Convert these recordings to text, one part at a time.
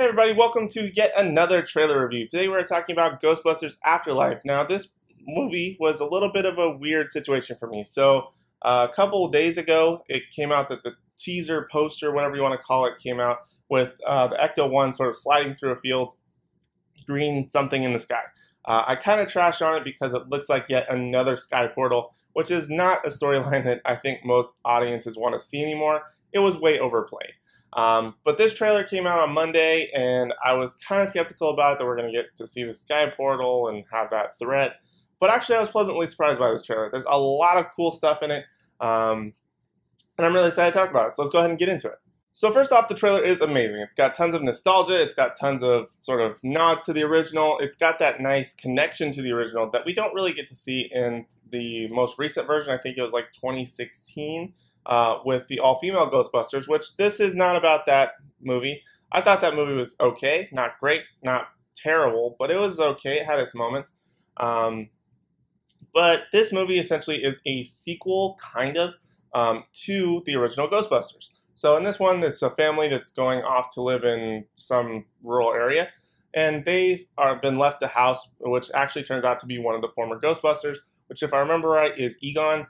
Hey everybody, welcome to yet another trailer review. Today we're talking about Ghostbusters Afterlife. Now this movie was a little bit of a weird situation for me. So a couple of days ago it came out that the teaser poster, whatever you want to call it, came out with the Ecto-1 sort of sliding through a field, green something in the sky. I kind of trashed on it because it looks like yet another sky portal, which is not a storyline that I think most audiences want to see anymore. It was way overplayed. But this trailer came out on Monday, and I was kind of skeptical about it, that we're going to get to see the sky portal and have that threat. But actually, I was pleasantly surprised by this trailer. There's a lot of cool stuff in it, and I'm really excited to talk about it. So let's go ahead and get into it. So first off, the trailer is amazing. It's got tons of nostalgia. It's got tons of sort of nods to the original. It's got that nice connection to the original that we don't really get to see in the most recent version. I think it was like 2016. With the all-female Ghostbusters, which this is not about that movie. I thought that movie was okay, not great, not terrible, but it was okay. It had its moments. But this movie essentially is a sequel, kind of, to the original Ghostbusters. So in this one, it's a family that's going off to live in some rural area, and they've been left the house, which actually turns out to be one of the former Ghostbusters, which, if I remember right, is Egon.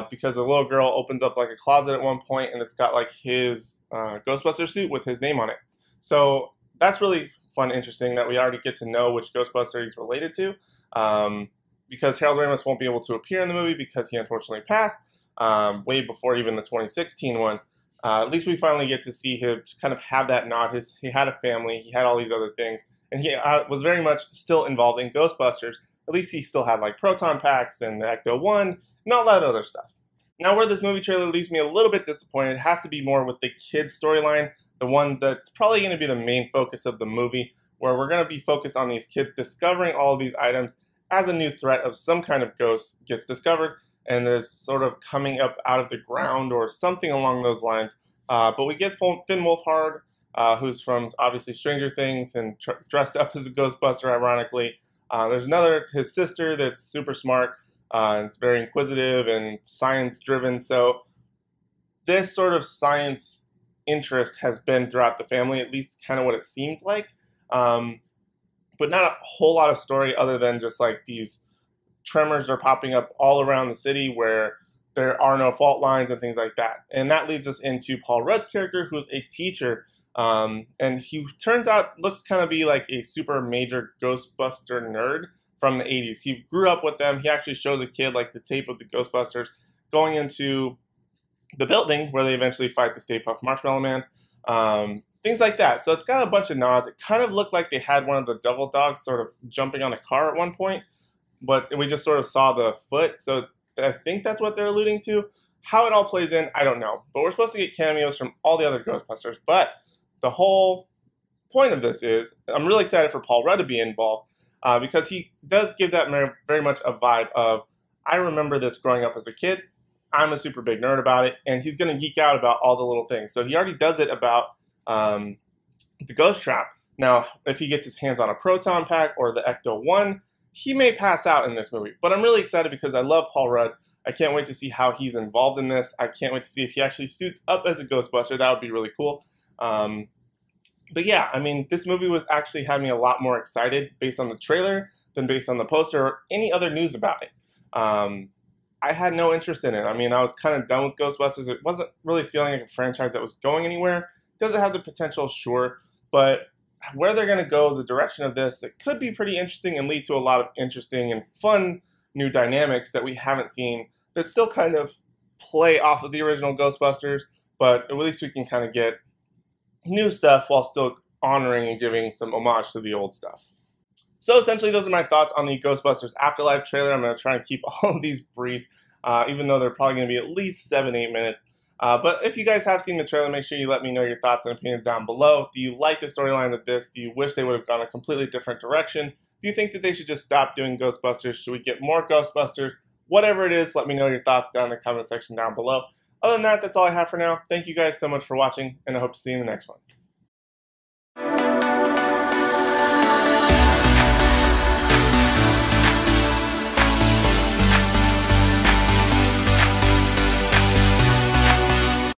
Because the little girl opens up like a closet at one point, and it's got like his Ghostbuster suit with his name on it. So that's really fun, interesting that we already get to know which Ghostbuster he's related to. Because Harold Ramis won't be able to appear in the movie because he unfortunately passed way before even the 2016 one. At least we finally get to see him kind of have that nod. He had a family, he had all these other things, and he was very much still involved in Ghostbusters. At least he still had like proton packs and the Ecto-1 and all that other stuff. Now, where this movie trailer leaves me a little bit disappointed has to be more with the kids' storyline, the one that's probably going to be the main focus of the movie, where we're going to be focused on these kids discovering all of these items as a new threat of some kind of ghost gets discovered, and there's sort of coming up out of the ground or something along those lines. But we get Finn Wolfhard, who's from obviously Stranger Things and dressed up as a Ghostbuster, ironically. There's his sister that's super smart, and very inquisitive and science-driven. So this sort of science interest has been throughout the family, at least kind of what it seems like. But not a whole lot of story other than just like these tremors are popping up all around the city where there are no fault lines and things like that. And that leads us into Paul Rudd's character, who's a teacher. And he turns out looks kind of be like a super major Ghostbuster nerd from the 80s. He grew up with them. He actually shows a kid like the tape of the Ghostbusters going into the building where they eventually fight the Stay Puft Marshmallow Man. Things like that. So it's got a bunch of nods. It kind of looked like they had one of the Devil Dogs sort of jumping on a car at one point, but we just sort of saw the foot. So I think that's what they're alluding to. How it all plays in, I don't know. But we're supposed to get cameos from all the other Ghostbusters. But the whole point of this is, I'm really excited for Paul Rudd to be involved because he does give that very much a vibe of, I remember this growing up as a kid, I'm a super big nerd about it, and he's going to geek out about all the little things. So he already does it about the Ghost Trap. Now, if he gets his hands on a proton pack or the Ecto-1, he may pass out in this movie. But I'm really excited because I love Paul Rudd. I can't wait to see how he's involved in this. I can't wait to see if he actually suits up as a Ghostbuster. That would be really cool. But yeah, I mean, this movie was actually had me a lot more excited based on the trailer than based on the poster or any other news about it. I had no interest in it. I mean, I was kind of done with Ghostbusters. It wasn't really feeling like a franchise that was going anywhere. Does it have the potential? Sure. But where they're going to go, the direction of this, it could be pretty interesting and lead to a lot of interesting and fun new dynamics that we haven't seen that still kind of play off of the original Ghostbusters, but at least we can kind of get new stuff while still honoring and giving some homage to the old stuff. So essentially, those are my thoughts on the Ghostbusters Afterlife trailer. I'm going to try and keep all of these brief, even though they're probably going to be at least 7-8 minutes. But if you guys have seen the trailer, make sure you let me know your thoughts and opinions down below. Do you like the storyline with this? Do you wish they would have gone a completely different direction? Do you think that they should just stop doing Ghostbusters? Should we get more Ghostbusters? Whatever it is, let me know your thoughts down in the comment section down below. Other than that, that's all I have for now. Thank you guys so much for watching, and I hope to see you in the next one.